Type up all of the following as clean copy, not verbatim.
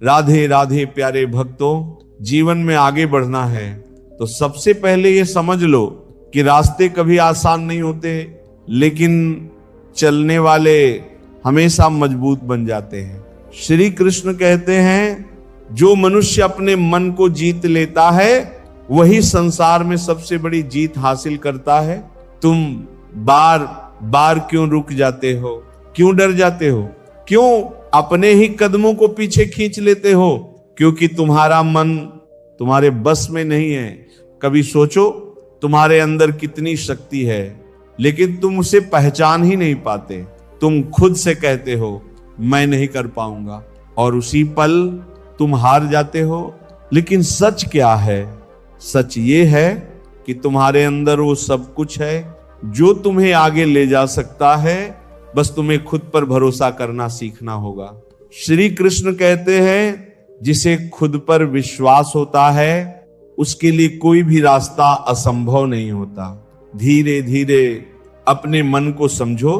राधे राधे प्यारे भक्तों, जीवन में आगे बढ़ना है तो सबसे पहले ये समझ लो कि रास्ते कभी आसान नहीं होते, लेकिन चलने वाले हमेशा मजबूत बन जाते हैं। श्री कृष्ण कहते हैं, जो मनुष्य अपने मन को जीत लेता है वही संसार में सबसे बड़ी जीत हासिल करता है। तुम बार बार क्यों रुक जाते हो? क्यों डर जाते हो? क्यों अपने ही कदमों को पीछे खींच लेते हो? क्योंकि तुम्हारा मन तुम्हारे बस में नहीं है। कभी सोचो तुम्हारे अंदर कितनी शक्ति है, लेकिन तुम उसे पहचान ही नहीं पाते। तुम खुद से कहते हो मैं नहीं कर पाऊंगा, और उसी पल तुम हार जाते हो। लेकिन सच क्या है? सच ये है कि तुम्हारे अंदर वो सब कुछ है जो तुम्हें आगे ले जा सकता है। बस तुम्हें खुद पर भरोसा करना सीखना होगा। श्री कृष्ण कहते हैं, जिसे खुद पर विश्वास होता है उसके लिए कोई भी रास्ता असंभव नहीं होता। धीरे धीरे अपने मन को समझो,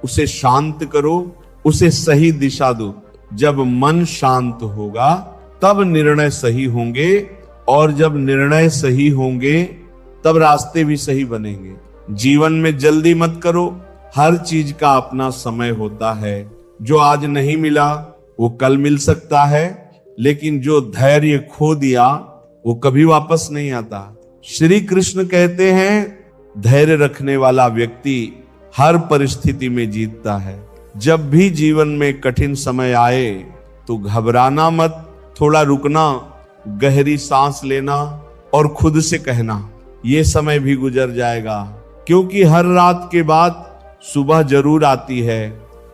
उसे शांत करो, उसे सही दिशा दो। जब मन शांत होगा तब निर्णय सही होंगे, और जब निर्णय सही होंगे तब रास्ते भी सही बनेंगे। जीवन में जल्दी मत करो, हर चीज का अपना समय होता है। जो आज नहीं मिला वो कल मिल सकता है, लेकिन जो धैर्य खो दिया वो कभी वापस नहीं आता। श्री कृष्ण कहते हैं, धैर्य रखने वाला व्यक्ति हर परिस्थिति में जीतता है। जब भी जीवन में कठिन समय आए तो घबराना मत, थोड़ा रुकना, गहरी सांस लेना और खुद से कहना ये समय भी गुजर जाएगा, क्योंकि हर रात के बाद सुबह जरूर आती है।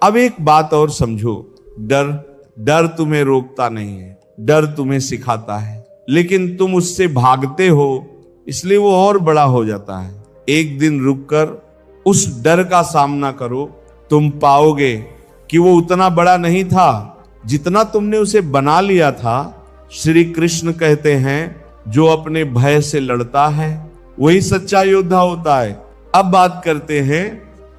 अब एक बात और समझो, डर तुम्हें रोकता नहीं है, डर तुम्हें सिखाता है, लेकिन तुम उससे भागते हो, इसलिए वो और बड़ा हो जाता है। एक दिन रुककर उस डर का सामना करो, तुम पाओगे कि वो उतना बड़ा नहीं था जितना तुमने उसे बना लिया था। श्री कृष्ण कहते हैं, जो अपने भय से लड़ता है वही सच्चा योद्धा होता है। अब बात करते हैं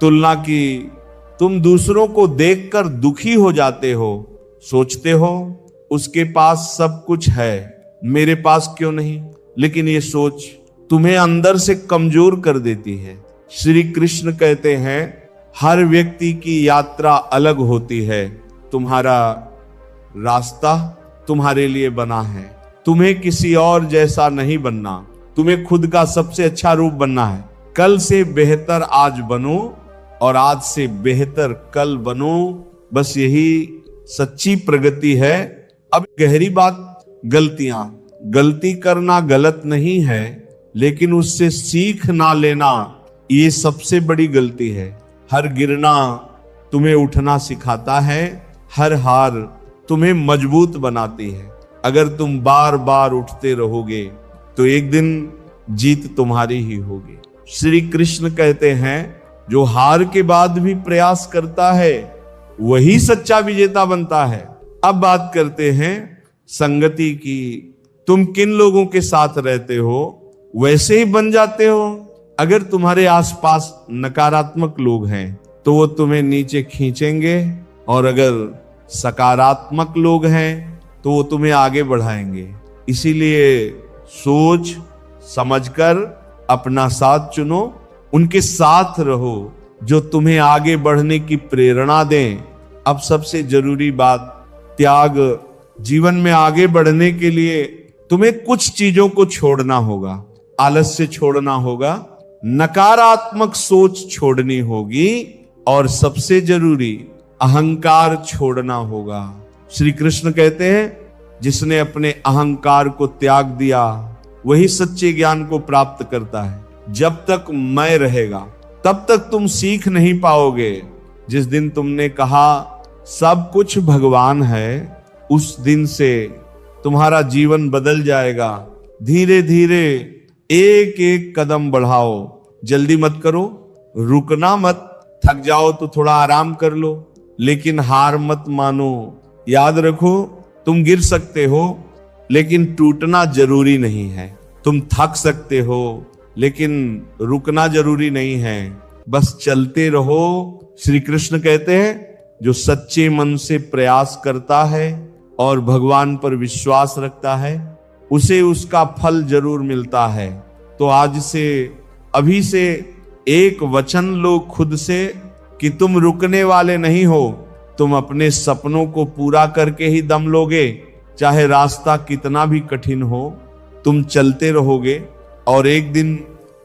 तुलना की। तुम दूसरों को देखकर दुखी हो जाते हो, सोचते हो उसके पास सब कुछ है, मेरे पास क्यों नहीं? लेकिन ये सोच तुम्हें अंदर से कमजोर कर देती है। श्री कृष्ण कहते हैं, हर व्यक्ति की यात्रा अलग होती है। तुम्हारा रास्ता तुम्हारे लिए बना है। तुम्हें किसी और जैसा नहीं बनना, तुम्हें खुद का सबसे अच्छा रूप बनना है। कल से बेहतर आज बनो और आज से बेहतर कल बनो। बस यही सच्ची प्रगति है। अब गहरी बात, गलती करना गलत नहीं है, लेकिन उससे सीख ना लेना ये सबसे बड़ी गलती है। हर गिरना तुम्हें उठना सिखाता है, हर हार तुम्हें मजबूत बनाती है। अगर तुम बार बार उठते रहोगे तो एक दिन जीत तुम्हारी ही होगी। श्री कृष्ण कहते हैं, जो हार के बाद भी प्रयास करता है वही सच्चा विजेता बनता है। अब बात करते हैं संगति की। तुम किन लोगों के साथ रहते हो वैसे ही बन जाते हो। अगर तुम्हारे आसपास नकारात्मक लोग हैं तो वो तुम्हें नीचे खींचेंगे, और अगर सकारात्मक लोग हैं तो वो तुम्हें आगे बढ़ाएंगे। इसीलिए सोच समझकर अपना साथ चुनो, उनके साथ रहो जो तुम्हें आगे बढ़ने की प्रेरणा दें। अब सबसे जरूरी बात, त्याग। जीवन में आगे बढ़ने के लिए तुम्हें कुछ चीजों को छोड़ना होगा। आलस्य छोड़ना होगा, नकारात्मक सोच छोड़नी होगी, और सबसे जरूरी अहंकार छोड़ना होगा। श्री कृष्ण कहते हैं, जिसने अपने अहंकार को त्याग दिया वही सच्चे ज्ञान को प्राप्त करता है। जब तक मैं रहेगा तब तक तुम सीख नहीं पाओगे। जिस दिन तुमने कहा सब कुछ भगवान है, उस दिन से तुम्हारा जीवन बदल जाएगा। धीरे धीरे एक एक कदम बढ़ाओ, जल्दी मत करो, रुकना मत। थक जाओ तो थोड़ा आराम कर लो, लेकिन हार मत मानो। याद रखो, तुम गिर सकते हो लेकिन टूटना जरूरी नहीं है। तुम थक सकते हो लेकिन रुकना जरूरी नहीं है। बस चलते रहो। श्री कृष्ण कहते हैं, जो सच्चे मन से प्रयास करता है और भगवान पर विश्वास रखता है उसे उसका फल जरूर मिलता है। तो आज से, अभी से एक वचन लो खुद से कि तुम रुकने वाले नहीं हो, तुम अपने सपनों को पूरा करके ही दम लोगे। चाहे रास्ता कितना भी कठिन हो, तुम चलते रहोगे और एक दिन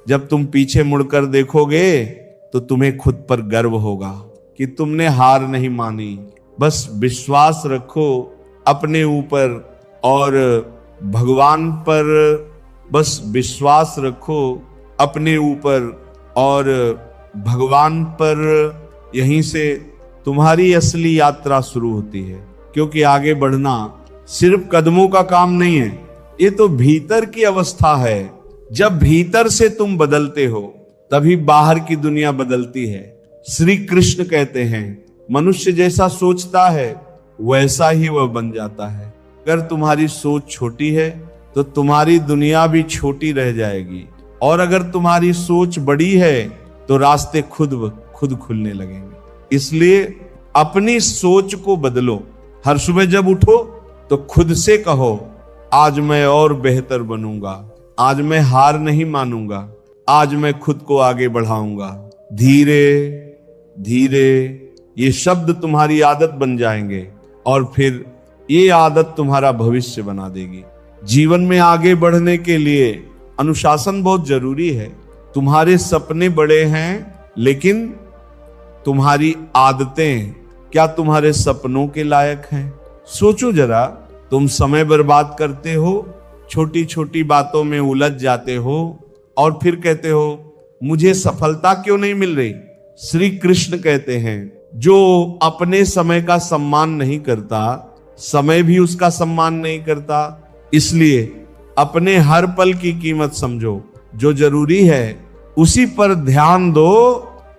जब तुम पीछे मुड़कर देखोगे तो तुम्हें खुद पर गर्व होगा कि तुमने हार नहीं मानी। बस विश्वास रखो अपने ऊपर और भगवान पर, बस विश्वास रखो अपने ऊपर और भगवान पर। यहीं से तुम्हारी असली यात्रा शुरू होती है, क्योंकि आगे बढ़ना सिर्फ कदमों का काम नहीं है, ये तो भीतर की अवस्था है। जब भीतर से तुम बदलते हो तभी बाहर की दुनिया बदलती है। श्री कृष्ण कहते हैं मनुष्य जैसा सोचता है वैसा ही वह बन जाता है। अगर तुम्हारी सोच छोटी है तो तुम्हारी दुनिया भी छोटी रह जाएगी, और अगर तुम्हारी सोच बड़ी है तो रास्ते खुद खुलने लगेंगे। इसलिए अपनी सोच को बदलो। हर सुबह जब उठो तो खुद से कहो आज मैं और बेहतर बनूंगा, आज मैं हार नहीं मानूंगा, आज मैं खुद को आगे बढ़ाऊंगा। धीरे धीरे ये शब्द तुम्हारी आदत बन जाएंगे और फिर ये आदत तुम्हारा भविष्य बना देगी। जीवन में आगे बढ़ने के लिए अनुशासन बहुत जरूरी है। तुम्हारे सपने बड़े हैं, लेकिन तुम्हारी आदतें क्या तुम्हारे सपनों के लायक हैं? सोचो जरा, तुम समय बर्बाद करते हो, छोटी छोटी बातों में उलझ जाते हो और फिर कहते हो मुझे सफलता क्यों नहीं मिल रही। श्री कृष्ण कहते हैं जो अपने समय का सम्मान नहीं करता, समय भी उसका सम्मान नहीं करता। इसलिए अपने हर पल की कीमत समझो, जो जरूरी है उसी पर ध्यान दो,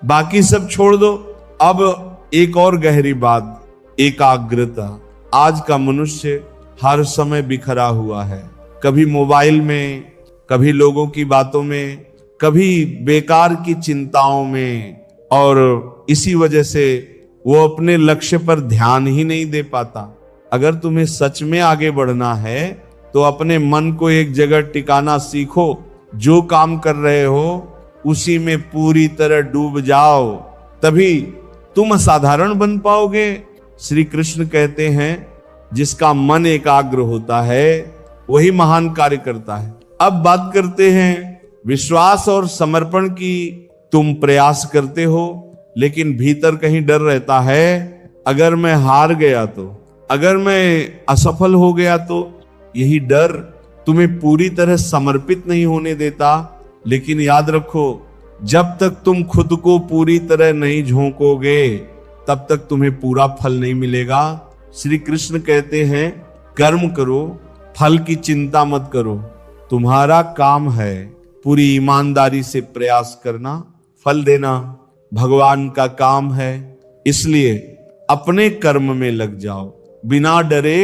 बाकी सब छोड़ दो। अब एक और गहरी बात, एकाग्रता। आज का मनुष्य हर समय बिखरा हुआ है, कभी मोबाइल में, कभी लोगों की बातों में, कभी बेकार की चिंताओं में, और इसी वजह से वो अपने लक्ष्य पर ध्यान ही नहीं दे पाता। अगर तुम्हें सच में आगे बढ़ना है तो अपने मन को एक जगह टिकाना सीखो। जो काम कर रहे हो उसी में पूरी तरह डूब जाओ, तभी तुम असाधारण बन पाओगे। श्री कृष्ण कहते हैं जिसका मन एकाग्र होता है वही महान कार्य करता है। अब बात करते हैं विश्वास और समर्पण की। तुम प्रयास करते हो लेकिन भीतर कहीं डर रहता है, अगर मैं हार गया तो, अगर मैं असफल हो गया तो। यही डर तुम्हें पूरी तरह समर्पित नहीं होने देता। लेकिन याद रखो, जब तक तुम खुद को पूरी तरह नहीं झोंकोगे तब तक तुम्हें पूरा फल नहीं मिलेगा। श्री कृष्ण कहते हैं कर्म करो, फल की चिंता मत करो। तुम्हारा काम है पूरी ईमानदारी से प्रयास करना, फल देना भगवान का काम है। इसलिए अपने कर्म में लग जाओ, बिना डरे,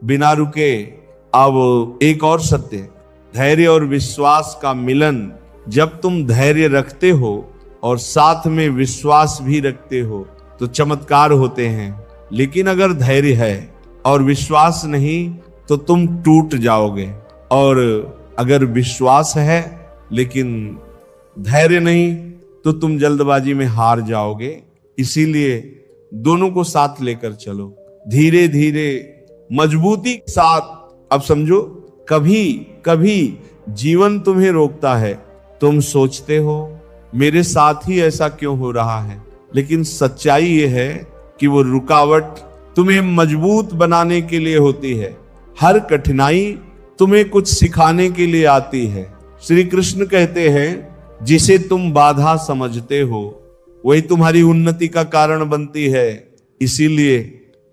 बिना रुके। अब एक और सत्य, धैर्य और विश्वास का मिलन। जब तुम धैर्य रखते हो और साथ में विश्वास भी रखते हो तो चमत्कार होते हैं। लेकिन अगर धैर्य है और विश्वास नहीं तो तुम टूट जाओगे, और अगर विश्वास है लेकिन धैर्य नहीं तो तुम जल्दबाजी में हार जाओगे। इसीलिए दोनों को साथ लेकर चलो, धीरे धीरे मजबूती के साथ। अब समझो, कभी कभी जीवन तुम्हें रोकता है, तुम सोचते हो मेरे साथ ही ऐसा क्यों हो रहा है, लेकिन सच्चाई ये है कि वो रुकावट तुम्हें मजबूत बनाने के लिए होती है। हर कठिनाई तुम्हें कुछ सिखाने के लिए आती है। श्री कृष्ण कहते हैं जिसे तुम बाधा समझते हो वही तुम्हारी उन्नति का कारण बनती है। इसीलिए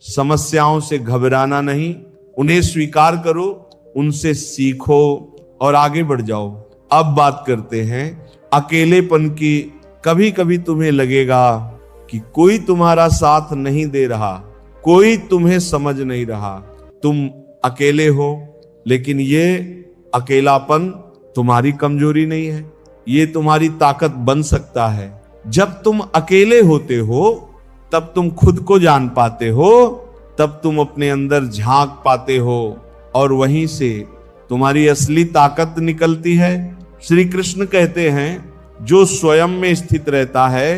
समस्याओं से घबराना नहीं, उन्हें स्वीकार करो, उनसे सीखो और आगे बढ़ जाओ। अब बात करते हैं अकेलेपन की। कभी कभी तुम्हें लगेगा कि कोई तुम्हारा साथ नहीं दे रहा, कोई तुम्हें समझ नहीं रहा, तुम अकेले हो। लेकिन ये अकेलापन तुम्हारी कमजोरी नहीं है, ये तुम्हारी ताकत बन सकता है। जब तुम अकेले होते हो तब तुम खुद को जान पाते हो तब तुम अपने अंदर झांक पाते हो और वहीं से तुम्हारी असली ताकत निकलती है। श्री कृष्ण कहते हैं जो स्वयं में स्थित रहता है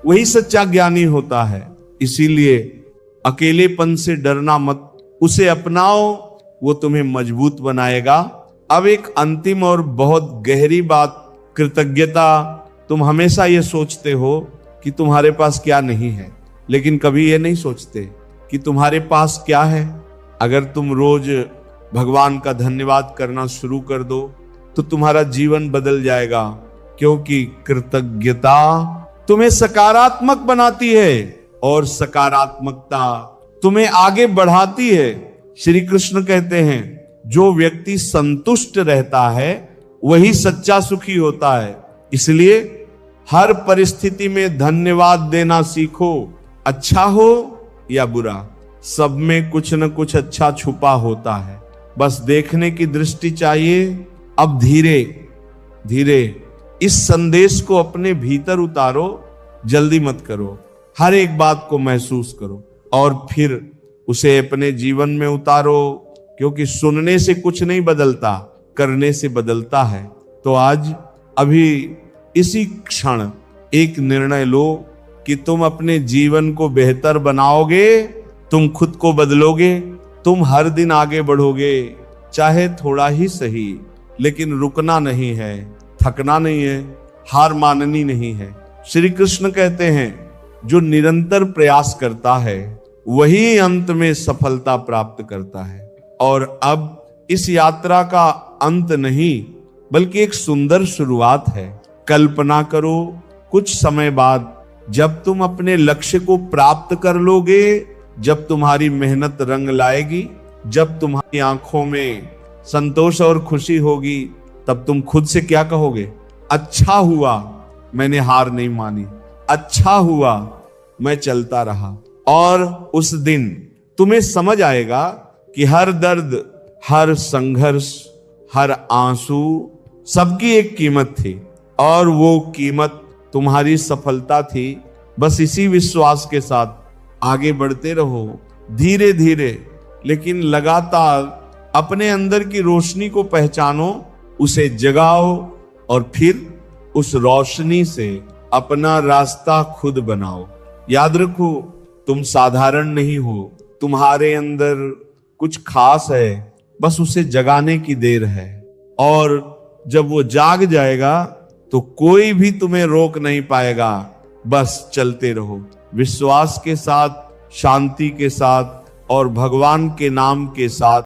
वही सच्चा ज्ञानी होता है। इसीलिए अकेलेपन से डरना मत, उसे अपनाओ, वो तुम्हें मजबूत बनाएगा। अब एक अंतिम और बहुत गहरी बात, कृतज्ञता। तुम हमेशा ये सोचते हो कि तुम्हारे पास क्या नहीं है, लेकिन कभी ये नहीं सोचते कि तुम्हारे पास क्या है। अगर तुम रोज भगवान का धन्यवाद करना शुरू कर दो तो तुम्हारा जीवन बदल जाएगा, क्योंकि कृतज्ञता तुम्हें सकारात्मक बनाती है और सकारात्मकता तुम्हें आगे बढ़ाती है। श्री कृष्ण कहते हैं जो व्यक्ति संतुष्ट रहता है वही सच्चा सुखी होता है। इसलिए हर परिस्थिति में धन्यवाद देना सीखो, अच्छा हो या बुरा, सब में कुछ न कुछ अच्छा छुपा होता है, बस देखने की दृष्टि चाहिए। अब धीरे धीरे इस संदेश को अपने भीतर उतारो, जल्दी मत करो, हर एक बात को महसूस करो और फिर उसे अपने जीवन में उतारो, क्योंकि सुनने से कुछ नहीं बदलता, करने से बदलता है। तो आज अभी इसी क्षण एक निर्णय लो कि तुम अपने जीवन को बेहतर बनाओगे, तुम खुद को बदलोगे, तुम हर दिन आगे बढ़ोगे, चाहे थोड़ा ही सही, लेकिन रुकना नहीं है, थकना नहीं है, हार माननी नहीं है। श्री कृष्ण कहते हैं जो निरंतर प्रयास करता है वही अंत में सफलता प्राप्त करता है। और अब इस यात्रा का अंत नहीं बल्कि एक सुंदर शुरुआत है। कल्पना करो कुछ समय बाद जब तुम अपने लक्ष्य को प्राप्त कर लोगे, जब तुम्हारी मेहनत रंग लाएगी, जब तुम्हारी आंखों में संतोष और खुशी होगी, तब तुम खुद से क्या कहोगे? अच्छा हुआ मैंने हार नहीं मानी, अच्छा हुआ मैं चलता रहा। और उस दिन तुम्हें समझ आएगा कि हर दर्द, हर संघर्ष, हर आंसू, सबकी एक कीमत थी और वो कीमत तुम्हारी सफलता थी। बस इसी विश्वास के साथ आगे बढ़ते रहो, धीरे धीरे लेकिन लगातार अपने अंदर की रोशनी को पहचानो, उसे जगाओ और फिर उस रोशनी से अपना रास्ता खुद बनाओ। याद रखो तुम साधारण नहीं हो, तुम्हारे अंदर कुछ खास है, बस उसे जगाने की देर है। और जब वो जाग जाएगा तो कोई भी तुम्हें रोक नहीं पाएगा। बस चलते रहो विश्वास के साथ, शांति के साथ और भगवान के नाम के साथ।